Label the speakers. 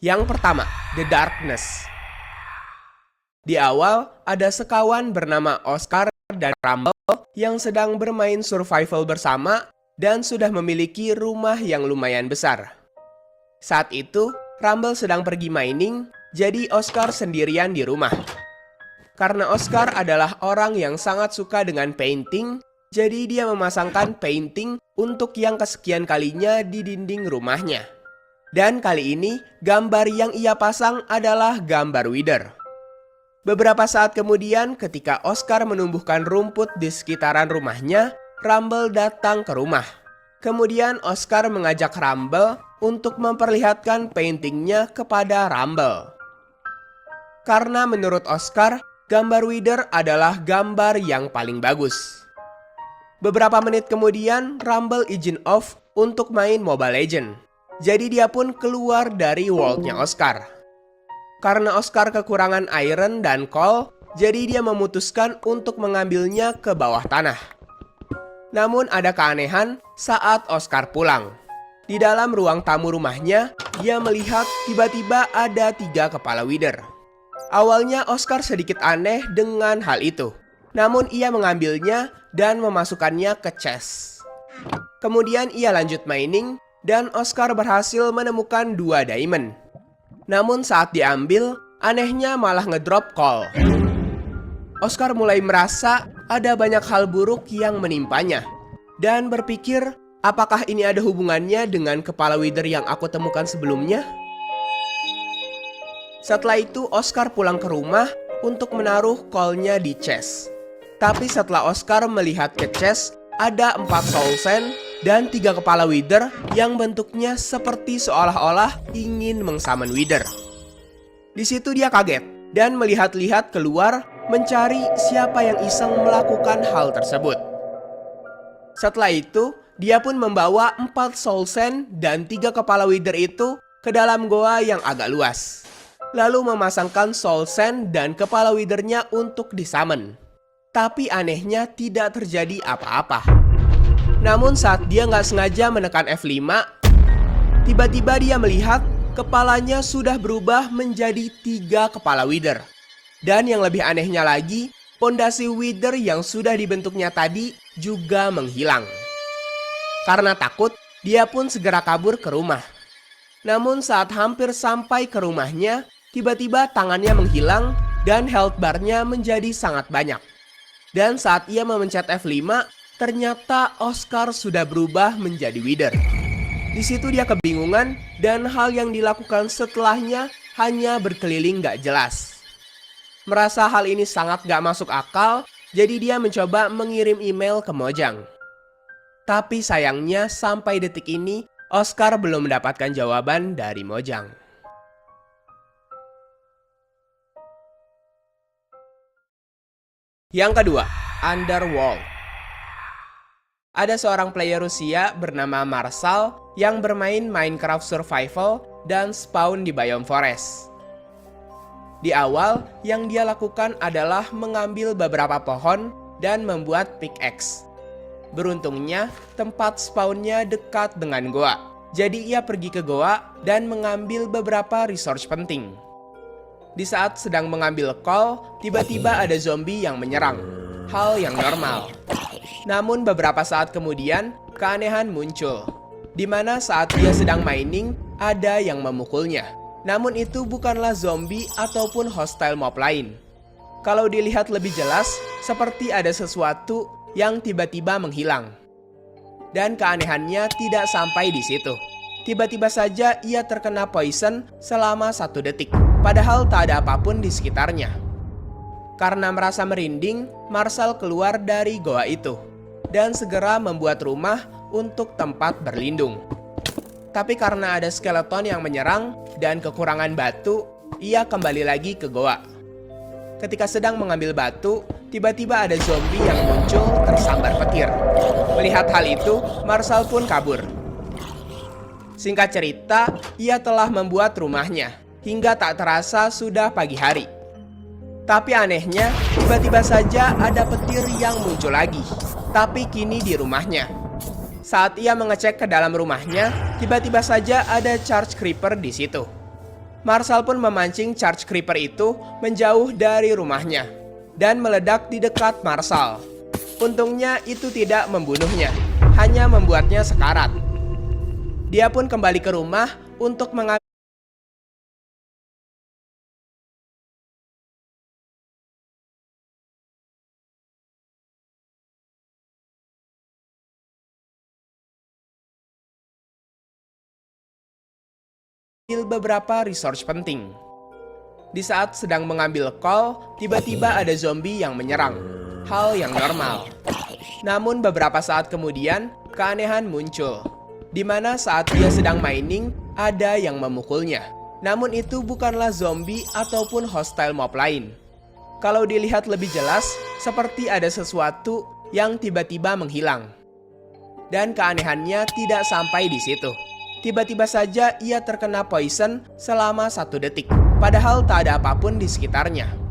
Speaker 1: Yang pertama, The Darkness. Di awal, ada sekawan bernama Oscar dan Rumble yang sedang bermain survival bersama dan sudah memiliki rumah yang lumayan besar. Saat itu, Rumble sedang pergi mining, jadi Oscar sendirian di rumah. Karena Oscar adalah orang yang sangat suka dengan painting, jadi dia memasangkan painting untuk yang kesekian kalinya di dinding rumahnya. Dan kali ini, gambar yang ia pasang adalah gambar Wither. Beberapa saat kemudian, ketika Oscar menumbuhkan rumput di sekitaran rumahnya, Rumble datang ke rumah. Kemudian Oscar mengajak Rumble untuk memperlihatkan paintingnya kepada Rumble. Karena menurut Oscar, gambar Wither adalah gambar yang paling bagus. Beberapa menit kemudian, Rumble izin off untuk main Mobile Legends. Jadi dia pun keluar dari world-nya Oscar. Karena Oscar kekurangan iron dan coal, jadi dia memutuskan untuk mengambilnya ke bawah tanah. Namun ada keanehan saat Oscar pulang. Di dalam ruang tamu rumahnya, dia melihat tiba-tiba ada 3 kepala Wither. Awalnya Oscar sedikit aneh dengan hal itu. Namun ia mengambilnya dan memasukkannya ke chest. Kemudian ia lanjut mining dan Oscar berhasil menemukan 2 diamond. Namun saat diambil, anehnya malah ngedrop coal. Oscar mulai merasa ada banyak hal buruk yang menimpanya. Dan berpikir, apakah ini ada hubungannya dengan kepala Wither yang aku temukan sebelumnya? Setelah itu, Oscar pulang ke rumah untuk menaruh coal-nya di chest. Tapi setelah Oscar melihat ke chest, ada 4 soul sand dan 3 kepala Wither yang bentuknya seperti seolah-olah ingin mengsummon Wither. Di situ dia kaget dan melihat-lihat keluar mencari siapa yang iseng melakukan hal tersebut. Setelah itu, dia pun membawa 4 soul sand dan 3 kepala Wither itu ke dalam goa yang agak luas. Lalu memasangkan soul sand dan kepala Wither-nya untuk disummon. Tapi anehnya tidak terjadi apa-apa. Namun saat dia nggak sengaja menekan F5, tiba-tiba dia melihat kepalanya sudah berubah menjadi 3 kepala Wither. Dan yang lebih anehnya lagi, pondasi Wither yang sudah dibentuknya tadi juga menghilang. Karena takut, dia pun segera kabur ke rumah. Namun saat hampir sampai ke rumahnya, tiba-tiba tangannya menghilang dan health bar-nya menjadi sangat banyak. Dan saat ia memencet F5, ternyata Oscar sudah berubah menjadi Wither. Di situ dia kebingungan dan hal yang dilakukan setelahnya hanya berkeliling gak jelas. Merasa hal ini sangat gak masuk akal, jadi dia mencoba mengirim email ke Mojang. Tapi sayangnya sampai detik ini, Oscar belum mendapatkan jawaban dari Mojang. Yang kedua, Underworld. Ada seorang player Rusia bernama Marshall yang bermain Minecraft Survival dan spawn di Biome Forest. Di awal, yang dia lakukan adalah mengambil beberapa pohon dan membuat pickaxe. Beruntungnya, tempat spawnnya dekat dengan goa. Jadi ia pergi ke goa dan mengambil beberapa resource penting. Di saat sedang mengambil coal, tiba-tiba ada zombie yang menyerang. Hal yang normal. Namun beberapa saat kemudian, keanehan muncul. Di mana saat dia sedang mining, ada yang memukulnya. Namun itu bukanlah zombie ataupun hostile mob lain. Kalau dilihat lebih jelas, seperti ada sesuatu yang tiba-tiba menghilang. Dan keanehannya tidak sampai di situ. Tiba-tiba saja ia terkena poison selama 1 detik. Padahal tak ada apapun di sekitarnya. Karena merasa merinding, Marshall keluar dari goa itu. Dan segera membuat rumah untuk tempat berlindung. Tapi karena ada skeleton yang menyerang dan kekurangan batu, ia kembali lagi ke goa. Ketika sedang mengambil batu, tiba-tiba ada zombie yang muncul tersambar petir. Melihat hal itu, Marshall pun kabur. Singkat cerita, ia telah membuat rumahnya. Hingga tak terasa sudah pagi hari. Tapi anehnya, tiba-tiba saja ada petir yang muncul lagi. Tapi kini di rumahnya. Saat ia mengecek ke dalam rumahnya, tiba-tiba saja ada Charge Creeper di situ. Marshall pun memancing Charge Creeper itu menjauh dari rumahnya dan meledak di dekat Marshall. Untungnya itu tidak membunuhnya, hanya membuatnya sekarat. Dia pun kembali ke rumah untuk mengambil beberapa resource penting. Di saat sedang mengambil call, tiba-tiba ada zombie yang menyerang. Hal yang normal. Namun beberapa saat kemudian, keanehan muncul. Di mana saat dia sedang mining, ada yang memukulnya. Namun itu bukanlah zombie ataupun hostile mob lain. Kalau dilihat lebih jelas, seperti ada sesuatu yang tiba-tiba menghilang. Dan keanehannya tidak sampai di situ. Tiba-tiba saja ia terkena poison selama 1 detik. Padahal tak ada apapun di sekitarnya.